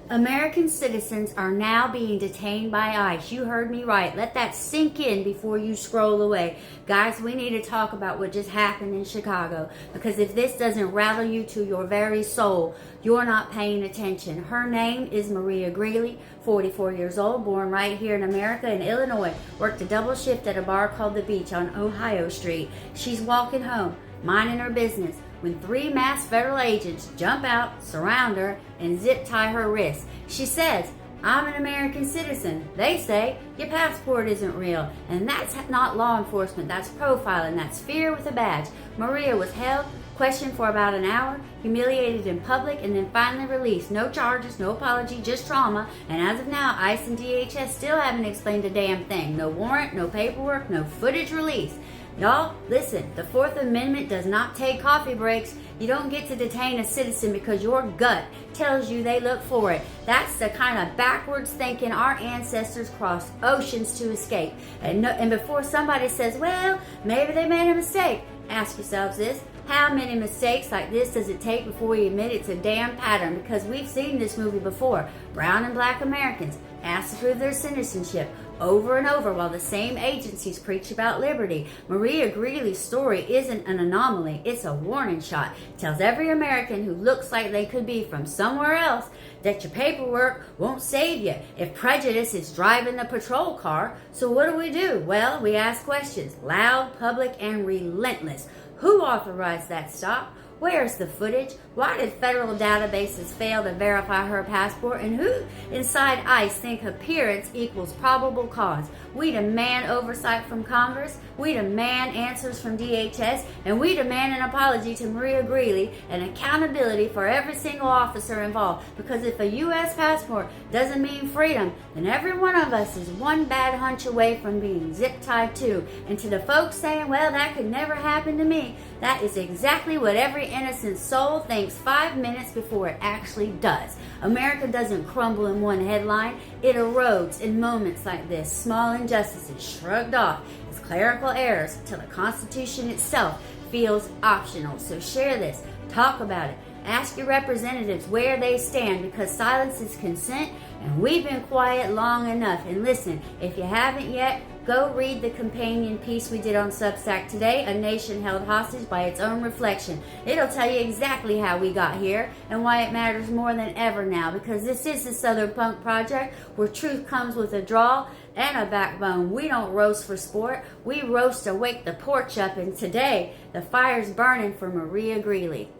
American citizens are now being detained by ICE. You heard me right. Let that sink in before you scroll away. Guys, we need to talk about what just happened in Chicago, because if this doesn't rattle you to your very soul, you're not paying attention. Her name is Maria Greeley, 44 years old, born right here in America in Illinois. Worked a double shift at a bar called The Beach on Ohio Street. She's walking home, minding her business, when 3 masked federal agents jump out, surround her, and zip tie her wrists. She says, "I'm an American citizen." They say, "Your passport isn't real." And that's not law enforcement, that's profiling, that's fear with a badge. Maria was held, questioned for about an hour, humiliated in public, and then finally released. No charges, no apology, just trauma. And as of now, ICE and DHS still haven't explained a damn thing. No warrant, no paperwork, no footage released. Y'all, listen, the 4th Amendment does not take coffee breaks. You don't get to detain a citizen because your gut tells you they look for it. That's the kind of backwards thinking our ancestors crossed oceans to escape. And before somebody says, well, maybe they made a mistake, ask yourselves this. How many mistakes like this does it take before we admit it's a damn pattern? Because we've seen this movie before. Brown and black Americans asked to prove their citizenship over and over while the same agencies preach about liberty. Maria Greeley's story isn't an anomaly, it's a warning shot. It tells every American who looks like they could be from somewhere else that your paperwork won't save you if prejudice is driving the patrol car. So what do? Well, we ask questions, loud, public, and relentless. Who authorized that stop? Where's the footage? Why did federal databases fail to verify her passport? And who inside ICE think appearance equals probable cause? We demand oversight from Congress. We demand answers from DHS. And we demand an apology to Maria Greeley and accountability for every single officer involved. Because if a U.S. passport doesn't mean freedom, then every one of us is one bad hunch away from being zip-tied too. And to the folks saying, well, that could never happen to me, that is exactly what every innocent soul thinks 5 minutes before it actually does. America doesn't crumble in one headline. It erodes in moments like this. Small injustices shrugged off as clerical errors till the Constitution itself feels optional. So share this. Talk about it. Ask your representatives where they stand, because silence is consent, and we've been quiet long enough. And listen, if you haven't yet, go read the companion piece we did on Substack today, A Nation Held Hostage by Its Own Reflection. It'll tell you exactly how we got here and why it matters more than ever now, because this is the Southern Punk Project, where truth comes with a draw and a backbone. We don't roast for sport. We roast to wake the porch up, and today the fire's burning for Maria Greeley.